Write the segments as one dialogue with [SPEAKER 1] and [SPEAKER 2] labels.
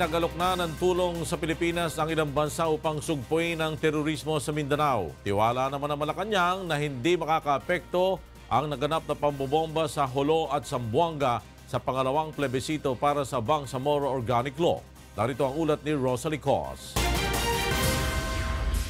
[SPEAKER 1] Nagalok na ng tulong sa Pilipinas ang ilang bansa upang sugpuin ang terorismo sa Mindanao. Tiwala naman ng Malacanang na hindi makakaapekto ang naganap na pambobomba sa Jolo at Zamboanga sa pangalawang plebisito para sa Bangsamoro Organic Law. Narito ang ulat ni Rosalie Cos.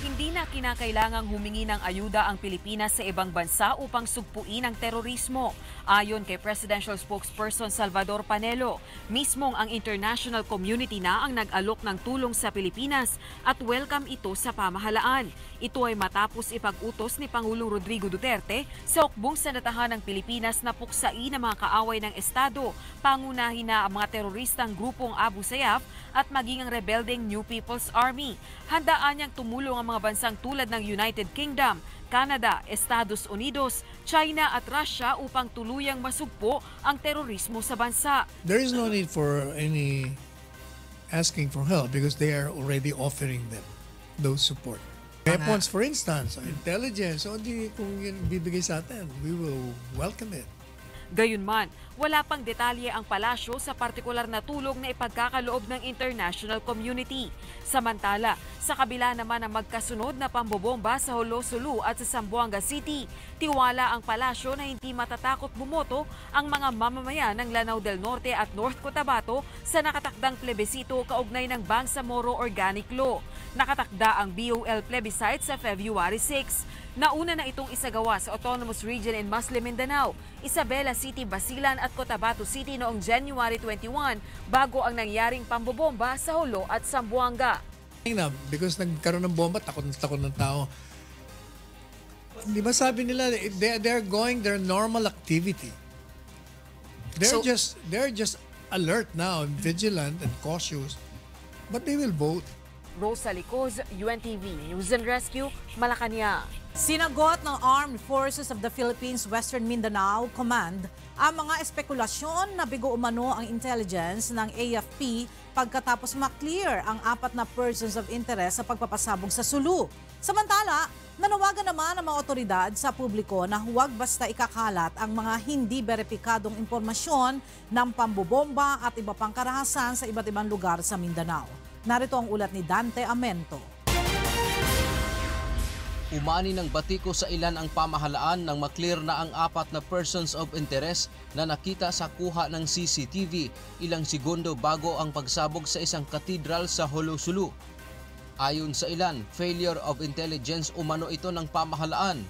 [SPEAKER 2] Hindi na kinakailangang humingi ng ayuda ang Pilipinas sa ibang bansa upang sugpuin ang terorismo. Ayon kay Presidential Spokesperson Salvador Panelo, mismong ang international community na ang nag-alok ng tulong sa Pilipinas at welcome ito sa pamahalaan. Ito ay matapos ipag-utos ni Pangulong Rodrigo Duterte sa ukbong sanatahan ng Pilipinas na puksain ang mga kaaway ng Estado, pangunahin na ang mga teroristang grupong Abu Sayyaf at maging ang rebelding New People's Army. Handaan niyang tumulong ang mga bansang tulad ng United Kingdom, Canada, Estados Unidos, China at Russia upang tuluyang masugpo ang terorismo sa bansa.
[SPEAKER 3] There is no need for any asking for help because they are already offering them those support. Weapons, for instance, intelligence, o di kung yun bibigay sa atin, we will welcome it.
[SPEAKER 2] Gayunman, wala pang detalye ang palasyo sa partikular na tulong na ipagkakaloob ng international community. Samantala, sa kabila naman ng magkasunod na pambobomba sa Jolo, Sulu at sa Zamboanga City, tiwala ang palasyo na hindi matatakot bumoto ang mga mamamayan ng Lanao del Norte at North Cotabato sa nakatakdang plebisito kaugnay ng Bangsamoro Organic Law. Nakatakda ang BOL plebiscite sa February 6. Nauna na itong isagawa sa Autonomous Region in Muslim Mindanao, Isabela City, Basilan at Cotabato City noong January 21 bago ang nangyaring pambobomba sa Jolo at Zamboanga.
[SPEAKER 3] Because nagkaroon ng bomba, takot ng tao. Di ba sabi nila, they're going their normal activity. They're just alert now, vigilant and cautious, but they will vote.
[SPEAKER 2] Rosalie Cos, UNTV News and Rescue, Malacanang.
[SPEAKER 4] Sinagot ng Armed Forces of the Philippines Western Mindanao Command ang mga espekulasyon na bigo umano ang intelligence ng AFP pagkatapos maklear ang 4 na persons of interest sa pagpapasabog sa Sulu. Samantala, nanawagan naman ang mga otoridad sa publiko na huwag basta ikakalat ang mga hindi beripikadong impormasyon ng pambobomba at iba pang karahasan sa iba't ibang lugar sa Mindanao. Narito ang ulat ni Dante Amento.
[SPEAKER 5] Umani ng batiko sa ilan ang pamahalaan nang maklear na ang 4 na persons of interest na nakita sa kuha ng CCTV ilang segundo bago ang pagsabog sa isang katedral sa Jolo, Sulu. Ayon sa ilan, failure of intelligence umano ito ng pamahalaan.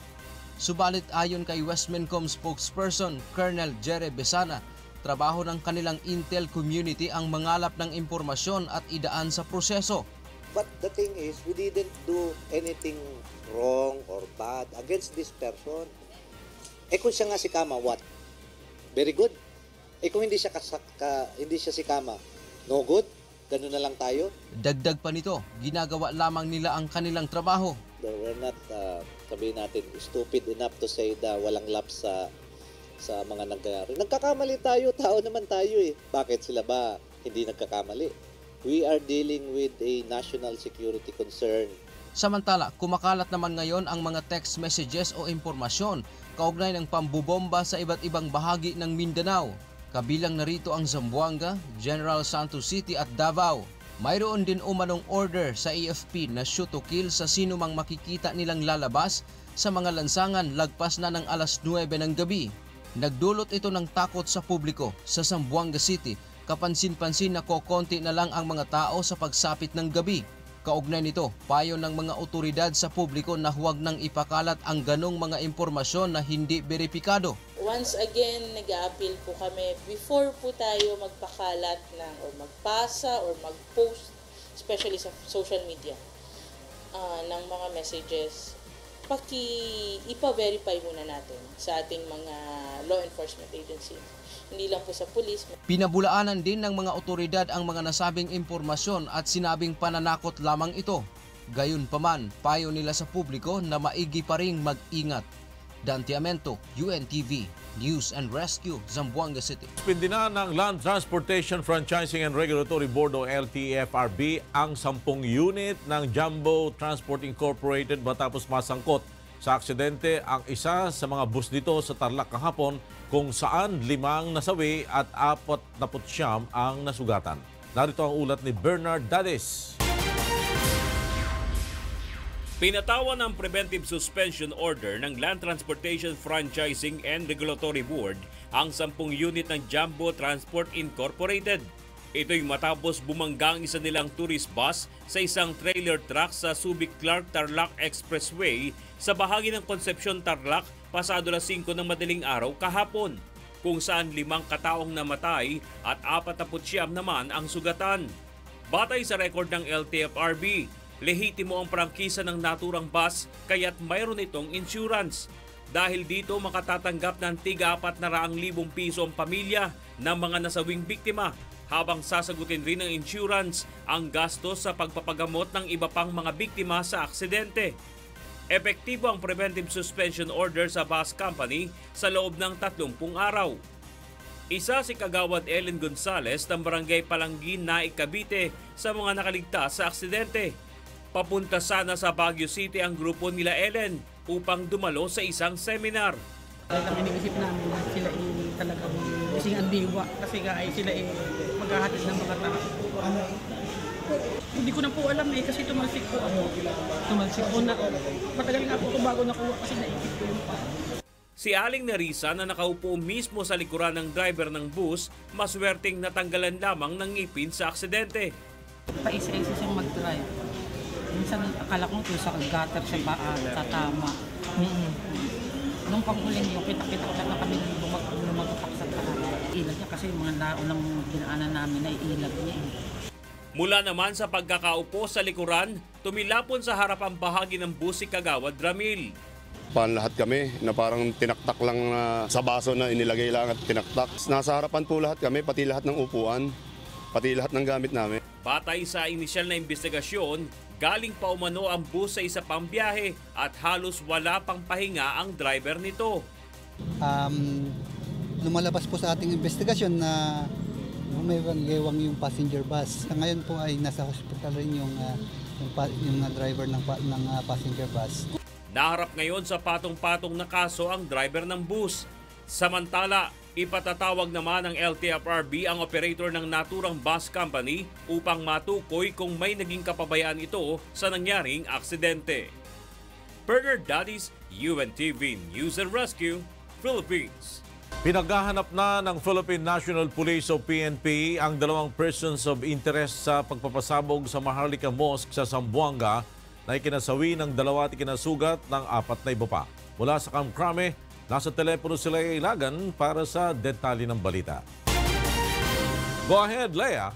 [SPEAKER 5] Subalit ayon kay Westmincom spokesperson Colonel Jerry Besana, trabaho ng kanilang intel community ang mangalap ng impormasyon at idaan sa proseso.
[SPEAKER 6] But the thing is, we didn't do anything wrong or bad against this person. Kung siya nga si Kama, what? Very good. Kung hindi siya si Kama, no good? Ganun na lang tayo.
[SPEAKER 5] Dagdag pa nito, ginagawa lamang nila ang kanilang trabaho.
[SPEAKER 6] We're not, sabihin natin, stupid enough to say na walang lapse sa mga nangyayari. Nagkakamali tayo, tao naman tayo eh. Bakit sila ba hindi nagkakamali? We are dealing with a national security concern.
[SPEAKER 5] Samantala, kumakalat naman ngayon ang mga text messages o impormasyon kaugnay ng pambubomba sa iba't ibang bahagi ng Mindanao. Kabilang narito ang Zamboanga, General Santos City at Davao. Mayroon din umanong order sa AFP na shoot to kill sa sino mang makikita nilang lalabas sa mga lansangan lagpas na ng alas 9 ng gabi. Nagdulot ito ng takot sa publiko sa Zamboanga City. Kapansin-pansin na kokonti na lang ang mga tao sa pagsapit ng gabi. Kaugnay nito, payo ng mga otoridad sa publiko na huwag nang ipakalat ang ganong mga impormasyon na hindi beripikado.
[SPEAKER 7] Once again, nag-a-appeal po kami before po tayo magpakalat ng or magpasa or mag-post, especially sa social media, ng mga messages, ipa-verify muna natin sa ating mga law enforcement agency. Hindi lang po sa pulis.
[SPEAKER 5] Pinabulaanan din ng mga otoridad ang mga nasabing impormasyon at sinabing pananakot lamang ito. Gayunpaman, payo nila sa publiko na maigi pa ring mag-ingat. Dante Amento, UNTV, News and Rescue, Zamboanga City.
[SPEAKER 1] Pindina ng Land Transportation Franchising and Regulatory Board o LTFRB ang 10 unit ng Jumbo Transport Incorporated matapos masangkot sa aksidente ang isa sa mga bus nito sa Tarlac kahapon kung saan 5 nasawi at 49 ang nasugatan. Narito ang ulat ni Bernard Dades.
[SPEAKER 8] Pinatawan ng preventive suspension order ng Land Transportation Franchising and Regulatory Board ang 10 unit ng Jumbo Transport Incorporated. Ito'y matapos bumanggang isa nilang tourist bus sa isang trailer truck sa Subic-Clark-Tarlac Expressway sa bahagi ng Concepcion Tarlac pasado alas 5 ng madaling araw kahapon, kung saan 5 kataong namatay at 49 naman ang sugatan. Batay sa record ng LTFRB, lehitimo ang prangkisa ng naturang bus kaya't mayroon itong insurance. Dahil dito makatatanggap ng tig-400,000 piso ang pamilya ng mga nasawing biktima, habang sasagutin rin ng insurance ang gastos sa pagpapagamot ng iba pang mga biktima sa aksidente. Epektibo ang preventive suspension order sa bus company sa loob ng 30 araw. Isa si Kagawad Ellen Gonzales ng Barangay Palangin, Naik, Cavite sa mga nakaligtas sa aksidente. Papunta sana sa Baguio City ang grupo nila Ellen upang dumalo sa isang seminar.
[SPEAKER 9] Talagang iniisip namin na sila talagang ising ang diwa kasi nga ay sila maghahatid ng mga tao. Hindi ko na po alam kasi tumalsik po ako. Tumalsik po na. Matagal nga po ito bago nakuha kasi naisip ko yun.
[SPEAKER 8] Si Aling Nerissa na nakaupo mismo sa likuran ng driver ng bus, maswerteng natanggalan lamang ng ngipin sa aksidente.
[SPEAKER 9] Paisa-isa siyang mag-drive. Minsan akala ko sa gutter siya ba tatama. Nung panghuling yung kita-kita ko na kami lumagpak sa tahan. Ilag niya kasi mga naunang dinaanan namin ay ilag niya.
[SPEAKER 8] Mula naman sa pagkakaupo sa likuran, tumilapon sa harapang bahagi ng bus si Kagawad Ramil.
[SPEAKER 10] Lahat kami na parang tinaktak lang sa baso na inilagay lang at tinaktak. Nasa harapan po lahat kami, pati lahat ng upuan, pati lahat ng gamit namin.
[SPEAKER 8] Batay sa inisyal na investigasyon, galing pa umano ang bus sa isa pang biyahe at halos wala pang pahinga ang driver nito.
[SPEAKER 11] Lumalabas po sa ating investigasyon na may gewang yung passenger bus. Ngayon po ay nasa hospital rin yung driver ng passenger bus.
[SPEAKER 8] Naharap ngayon sa patong-patong na kaso ang driver ng bus. Samantala, ipatatawag naman ng LTFRB ang operator ng naturang bus company upang matukoy kung may naging kapabayaan ito sa nangyaring aksidente. Bernard Dades, UNTV News and Rescue, Philippines.
[SPEAKER 1] Pinaghahanap na ng Philippine National Police o PNP ang 2 persons of interest sa pagpapasabog sa Maharlika Mosque sa Zamboanga na ikinasawi ng 2 at ikinasugat ng 4 na iba pa. Mula sa Camp Crame, nasa telepono sila Ilagan para sa detalye ng balita. Go ahead, Leah.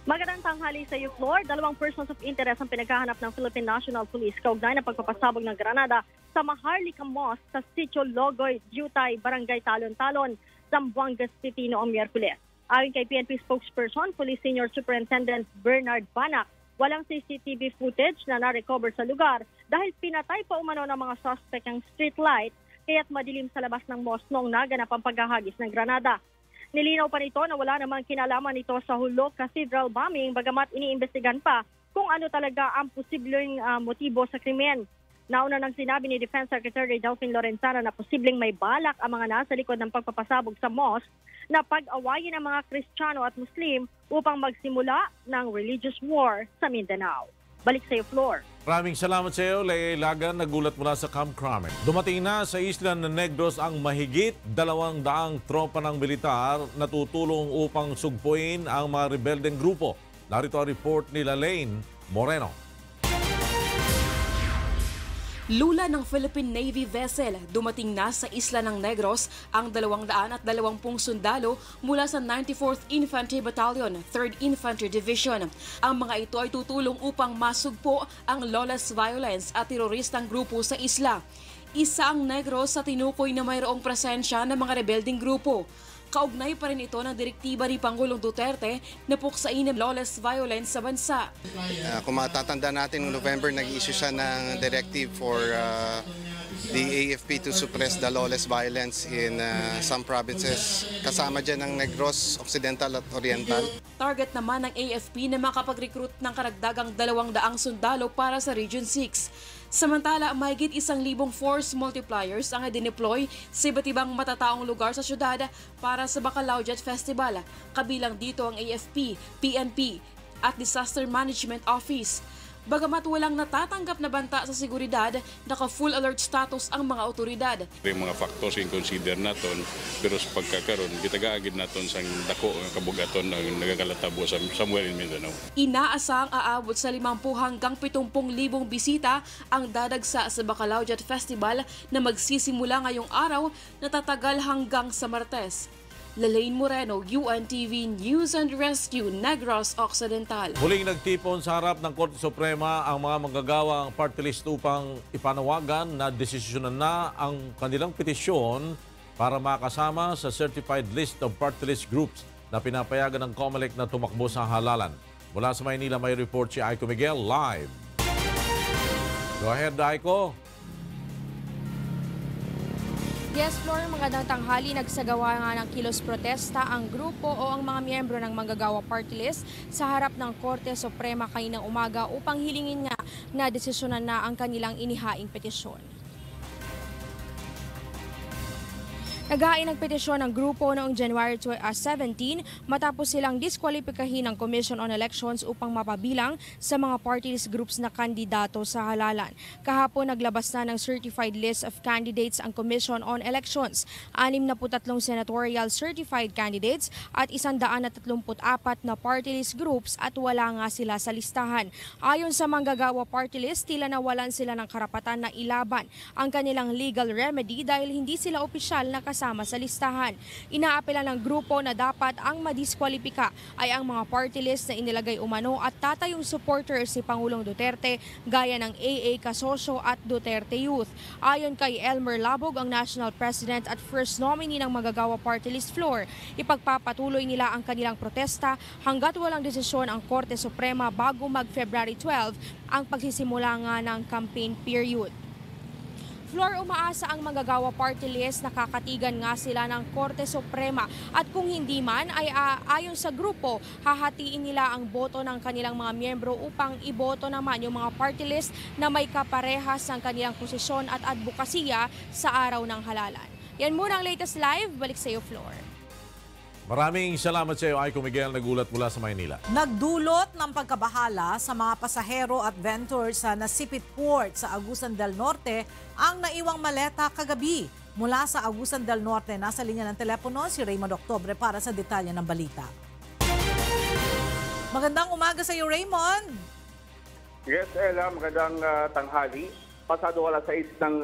[SPEAKER 12] Magandang tanghali sa iyo, Flor. 2 persons of interest ang pinaghahanap ng Philippine National Police kaugnay ng pagpapasabog ng granada sa Maharlika Mosque sa Sitio Logoy, Jutay, Barangay Talon-Talon, Zamboanga City noong Miyerkules. Ayon kay PNP spokesperson, Police Senior Superintendent Bernard Banak, walang CCTV footage na na-recover sa lugar dahil pinatay pa umano ng mga suspect ang street light kaya't madilim sa labas ng mosque noong naganap ang paghahagis ng granada. Nilinaw pa nito na wala namang kinalaman nito sa Hulog Cathedral bombing bagamat iniimbestigan pa kung ano talaga ang posibleng motibo sa krimen. Nauna nang sinabi ni Defense Secretary Delfin Lorenzana na posibleng may balak ang mga nasa likod ng pagpapasabog sa mosque na pag-awayin ng mga Kristiyano at Muslim upang magsimula ng religious war sa Mindanao. Balik sa iyo, Flor.
[SPEAKER 1] Maraming salamat sa iyo, Leah Ilagan, nagulat mula sa Camp Crame. Dumating na sa Isla ng Negros ang mahigit 200 tropa ng militar na tutulong upang sugpuin ang mga rebeldeng grupo. Narito ang report ni Lane Moreno.
[SPEAKER 13] Lula ng Philippine Navy vessel, dumating na sa Isla ng Negros ang 220 sundalo mula sa 94th Infantry Battalion, 3rd Infantry Division. Ang mga ito ay tutulong upang masugpo ang lawless violence at teroristang grupo sa isla. Isa ang Negros sa tinukoy na mayroong presensya ng mga rebelding grupo. Kaugnay pa rin ito ng direktiba ni Pangulong Duterte na puksain ang lawless violence sa bansa.
[SPEAKER 14] Kung matatanda natin, noong November nag-issue siya ng directive for the AFP to suppress the lawless violence in some provinces. Kasama dyan ang Negros, Occidental at Oriental.
[SPEAKER 13] Target naman ng AFP na makapag-recruit ng karagdagang 200 sundalo para sa Region 6. Samantala, mahigit 1,000 force multipliers ang dineploy sa iba't ibang matataong lugar sa syudad para sa Bacalao Jet Festival. Kabilang dito ang AFP, PNP at Disaster Management Office. Bagamat walang natatanggap na banta sa seguridad, naka-full alert status ang mga otoridad.
[SPEAKER 15] Yung mga factors in consider naton, pero sa pagkakaroon, kitagaagid naton sa dako ng kabugaton na nagakalatabo somewhere in Mindanao.
[SPEAKER 13] Inaasang aabot sa 50 hanggang 70,000 bisita ang dadagsa sa Bacalao Jet Festival na magsisimula ngayong araw na tatagal hanggang sa Martes. Lalaine Moreno, UNTV News and Rescue, Negros Occidental.
[SPEAKER 1] Muling nagtipon sa harap ng Korte Suprema ang mga manggagawang party list upang ipanawagan na desisyonan na ang kanilang petisyon para makasama sa certified list of party list groups na pinapayagan ng COMELEC na tumakbo sa halalan. Mula sa Maynila may report si Aiko Miguel live. Go ahead, Aiko.
[SPEAKER 16] Yes, Flor, magandang tanghali. Nagsagawa nga ng kilos protesta ang grupo o ang mga miyembro ng manggagawa party list sa harap ng Korte Suprema kaninang umaga upang hilingin nga na desisyonan na ang kanilang inihaing petisyon. Naghain ng petisyon ng grupo noong January 17 matapos silang diskwalipikahin ng Commission on Elections upang mapabilang sa mga party list groups na kandidato sa halalan. Kahapon naglabas na ng certified list of candidates ang Commission on Elections, 63 senatorial certified candidates at 134 na party list groups at wala nga sila sa listahan. Ayon sa manggagawa party list, tila nawalan sila ng karapatan na ilaban ang kanilang legal remedy dahil hindi sila opisyal na kasama sa listahan. Inaapela ng grupo na dapat ang madiskwalipika ay ang mga party list na inilagay umano at tatayong supporters si Pangulong Duterte gaya ng AA Kasosyo at Duterte Youth. Ayon kay Elmer Labog, ang National President at first nominee ng magagawa party list floor, ipagpapatuloy nila ang kanilang protesta hanggat walang desisyon ang Korte Suprema bago mag-February 12 ang pagsisimula nga ng campaign period. Flor, umaasa ang manggagawa party list na kakatigan nga sila ng Korte Suprema at kung hindi man ay ayon sa grupo, hahatiin nila ang boto ng kanilang mga miyembro upang iboto naman yung mga party list na may kaparehas ng kanilang posisyon at advokasya sa araw ng halalan. Yan muna ang latest live. Balik sa iyo, Flor.
[SPEAKER 1] Maraming salamat sa iyo, Aiko Miguel, nagulat mula sa Maynila.
[SPEAKER 4] Nagdulot ng pagkabahala sa mga pasahero at vendors sa Nasipit Port sa Agusan del Norte ang naiwang maleta kagabi. Mula sa Agusan del Norte, nasa linya ng telepono si Raymond Octobre para sa detalye ng balita. Magandang umaga sa iyo, Raymond.
[SPEAKER 17] Yes, Ella, magandang tanghali. Pasado alas 6 ng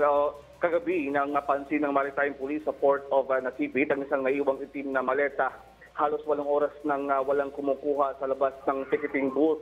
[SPEAKER 17] kagabi nang napansin ng Maritime Police sa Port of Nasipit ang isang naiwang itim na maleta. Halos 8 oras nang walang kumukuha sa labas ng ticketing booth.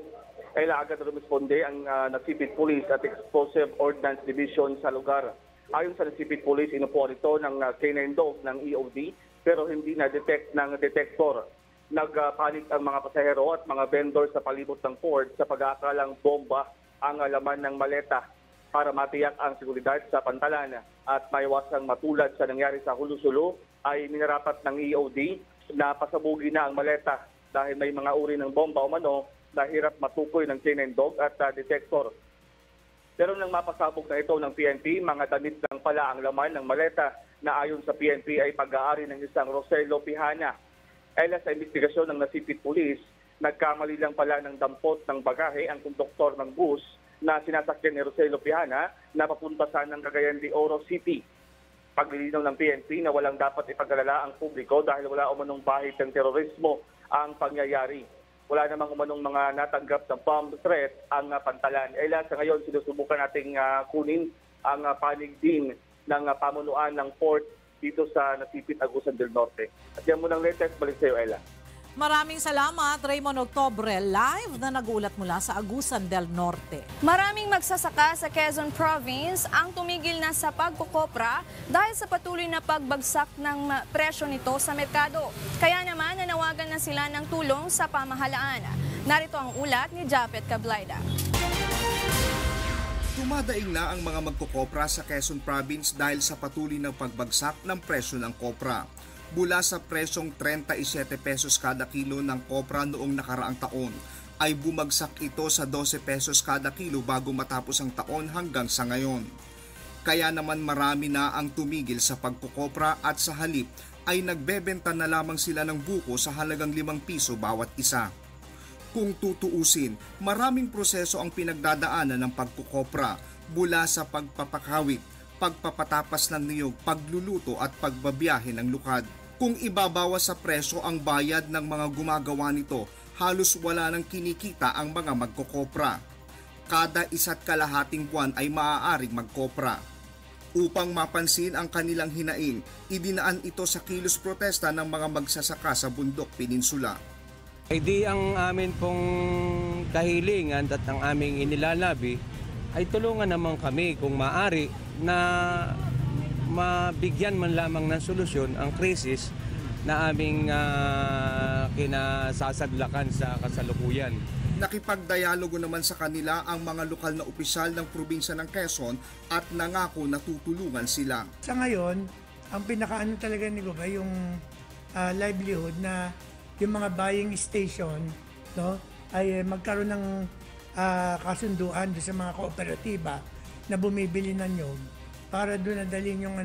[SPEAKER 17] Ay agad rumisponde ang Nasipit Police at Explosive Ordnance Division sa lugar. Ayon sa Nasipit Police, inupuan ito ng K9 dog ng EOD pero hindi na-detect ng detector. Nagpanik ang mga pasahero at mga vendor sa palibot ng port sa pag-aakalang bomba ang laman ng maleta para matiyak ang seguridad sa pantalan at maiwasang matulad sa nangyari sa Hulusulo ay minarapat ng EOD na pasabugin na ang maleta dahil may mga uri ng bomba umano na hirap matukoy ng K9 dog at detector. Pero nang mapasabog na ito ng PNP, mga damit lang pala ang laman ng maleta na ayon sa PNP ay pag-aari ng isang Roselio Pihana. Ela sa investigasyon ng Nasipit Police, nagkamali lang pala ng dampot ng bagahe ang konduktor ng bus na sinasakyan ni Roselio Pihana na papunta sa ng Cagayan de Oro City. Paglilinaw ng PNP na walang dapat ipag-alala ang publiko dahil wala umanong bahid ng terorismo ang pangyayari. Wala namang umanong mga natanggap na bomb threat ang pantalan. Ela, sa ngayon sinusubukan nating kunin ang panig din ng pamunuan ng port dito sa Nasipit, Agusan del Norte. At yan munang latest, balik sa iyo, Ella.
[SPEAKER 4] Maraming salamat, Raymond Octobre, live na nagulat mula sa Agusan del Norte.
[SPEAKER 16] Maraming magsasaka sa Quezon Province ang tumigil na sa pagkukopra dahil sa patuloy na pagbagsak ng presyo nito sa merkado. Kaya naman nanawagan na sila ng tulong sa pamahalaan. Narito ang ulat ni Japet Cablaida.
[SPEAKER 18] Tumadaing na ang mga magkukopra sa Quezon Province dahil sa patuloy ng pagbagsak ng presyo ng kopra. Mula sa presyong 37 pesos kada kilo ng kopra noong nakaraang taon, ay bumagsak ito sa 12 pesos kada kilo bago matapos ang taon hanggang sa ngayon. Kaya naman marami na ang tumigil sa pagkukopra at sa halip ay nagbebenta na lamang sila ng buko sa halagang 5 piso bawat isa. Kung tutuusin, maraming proseso ang pinagdadaanan ng pagkukopra mula sa pagpapakawit, pagpapatapas ng niyog, pagluluto at pagbabiyahe ng lukad. Kung ibabawas sa presyo ang bayad ng mga gumagawa nito, halos wala nang kinikita ang mga magkokopra. Kada 1.5 buwan ay maaaring magkopra. Upang mapansin ang kanilang hinaing, idinaan ito sa kilos protesta ng mga magsasaka sa Bundok Peninsula.
[SPEAKER 19] Hindi ang amin pong kahilingan at ang aming inilalabi ay tulungan naman kami kung maaari na mabigyan man lamang ng solusyon ang krisis na aming kinasasadlakan sa kasalukuyan.
[SPEAKER 18] Nakipagdialogo naman sa kanila ang mga lokal na opisyal ng probinsya ng Quezon at nangako na tutulungan sila.
[SPEAKER 3] Sa ngayon, ang pinakaano talaga ni Goba yung livelihood na yung mga buying station, no, ay magkaroon ng kasunduan doon sa mga kooperatiba na bumibili ng nyog para doon nadalhin yung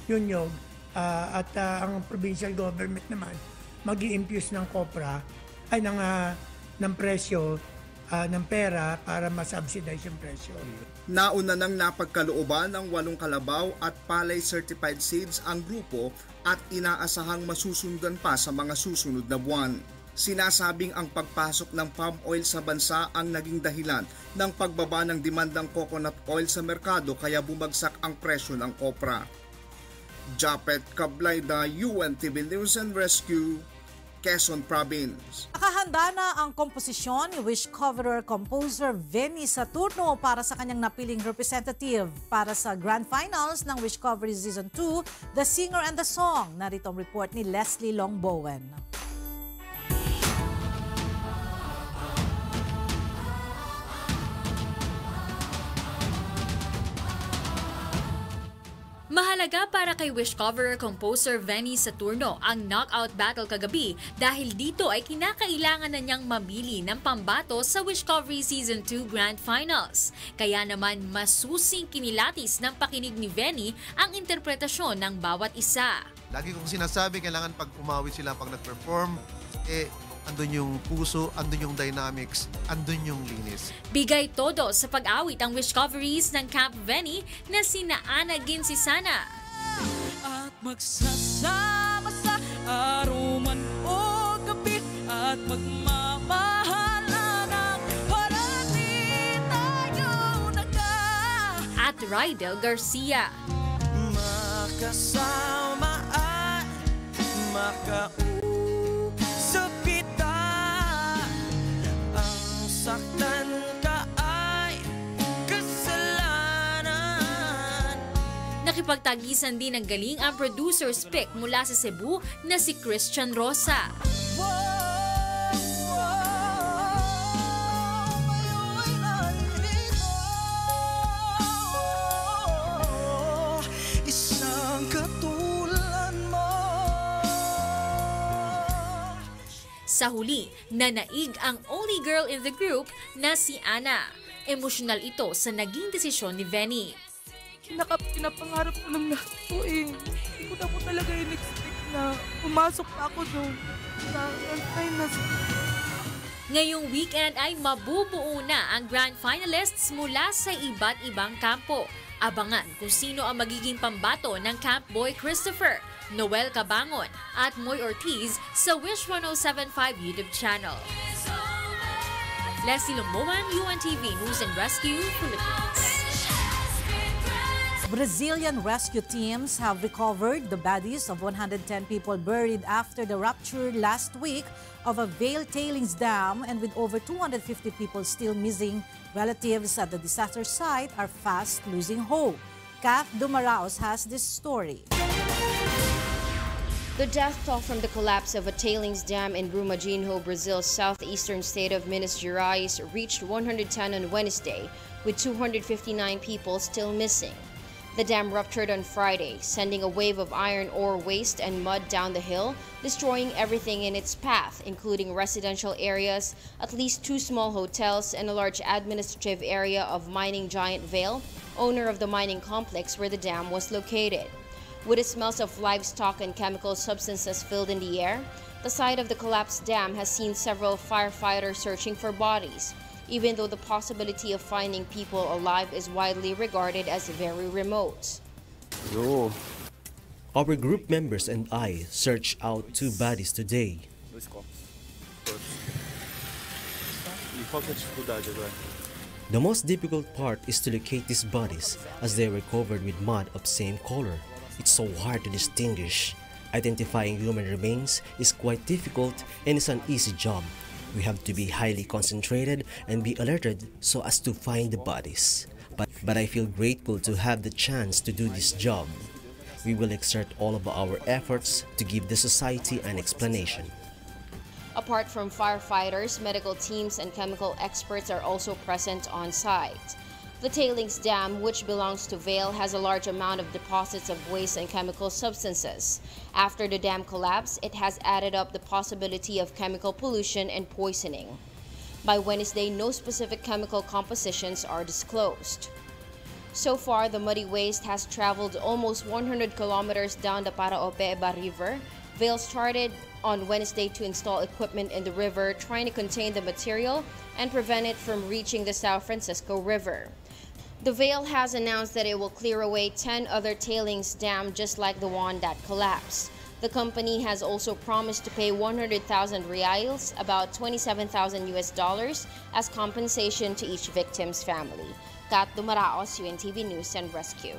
[SPEAKER 3] nyog at ang provincial government naman mag-i-impuse ng kopra ay ng presyo ng pera para masubsidize yung presyo.
[SPEAKER 18] Nauna nang napagkalooban ng 8 kalabaw at palay certified seeds ang grupo at inaasahang masusundan pa sa mga susunod na buwan. Sinasabing ang pagpasok ng palm oil sa bansa ang naging dahilan ng pagbaba ng demandang coconut oil sa merkado kaya bumagsak ang presyo ng kopra. Japet Cablayda, UNTV News and Rescue, Quezon Province.
[SPEAKER 4] Nakahanda na ang komposisyon ni Wish coverer composer Venny Saturno para sa kanyang napiling representative para sa Grand Finals ng Wish Covery Season 2, The Singer and the Song. Narito ang report ni Leslie Longbowen.
[SPEAKER 20] Mahalaga para kay Wish coverer composer Venny Saturno ang knockout battle kagabi dahil dito ay kinakailangan na niyang mamili ng pambato sa Wish Covery Season 2 Grand Finals. Kaya naman masusing kinilatis ng pakinig ni Venny ang interpretasyon ng bawat isa.
[SPEAKER 21] Lagi kong sinasabi, kailangan pag umawit sila, pag nag-perform, andun yung puso, andun yung dynamics, andun yung linis.
[SPEAKER 20] Bigay todo sa pag-awit ang Wish coveries ng Camp Venny na sina Ana Ginsisana.
[SPEAKER 22] At magsasama sa araw man o gabi at magmamahalan parati tayo naga.
[SPEAKER 20] At Rydel Garcia.
[SPEAKER 22] Makasama at makausap kita, ang saktan ka ay kasalanan.
[SPEAKER 20] Nakipagtagisan din ng galing ang producer's pick mula sa Cebu na si Christian Rosa. Sa huli, nanaig ang only girl in the group na si Ana. Emosyonal ito sa naging desisyon ni Venny.
[SPEAKER 9] Pinapangarap ko ng lahat ko eh. Hindi ko na po talaga in-expect na pumasok pa ako doon sa finals.
[SPEAKER 20] Ngayong weekend ay mabubuo na ang grand finalists mula sa iba't ibang kampo. Abangan kung sino ang magiging pambato ng Camp Boy Christopher, Noel Cabangon at Moy Ortiz sa Wish 1075 YouTube channel. Leslie Longbowen, UNTV News and Rescue, Philippines.
[SPEAKER 4] Brazilian rescue teams have recovered the bodies of 110 people buried after the rupture last week of a Vail tailings dam, and with over 250 people still missing, relatives at the disaster site are fast losing hope. Kath Dumaraos has this story.
[SPEAKER 23] The death toll from the collapse of a tailings dam in Brumadinho, Brazil's southeastern state of Minas Gerais, reached 110 on Wednesday, with 259 people still missing. The dam ruptured on Friday, sending a wave of iron ore waste and mud down the hill, destroying everything in its path, including residential areas, at least 2 small hotels, and a large administrative area of mining giant Vale, owner of the mining complex where the dam was located. With the smells of livestock and chemical substances filled in the air, the site of the collapsed dam has seen several firefighters searching for bodies, even though the possibility of finding people alive is widely regarded as very remote.
[SPEAKER 2] Our group members and I searched out 2 bodies today. The most difficult part is to locate these bodies as they were covered with mud of same color. It's so hard to distinguish. Identifying human remains is quite difficult and it's an easy job. We have to be highly concentrated and be alerted so as to find the bodies. But I feel grateful to have the chance to do this job. We will exert all of our efforts to give the society an explanation.
[SPEAKER 23] Apart from firefighters, medical teams and chemical experts are also present on site. The tailings dam, which belongs to Vale, has a large amount of deposits of waste and chemical substances. After the dam collapse, it has added up the possibility of chemical pollution and poisoning. By Wednesday, no specific chemical compositions are disclosed. So far, the muddy waste has traveled almost 100 kilometers down the Paraopeba River. Vale started on Wednesday to install equipment in the river, trying to contain the material and prevent it from reaching the Sao Francisco River. The Vale has announced that it will clear away 10 other tailings dams just like the one that collapsed. The company has also promised to pay 100,000 reals, about $27,000 as compensation to each victim's family. Kat Dumaraos, UNTV News and Rescue.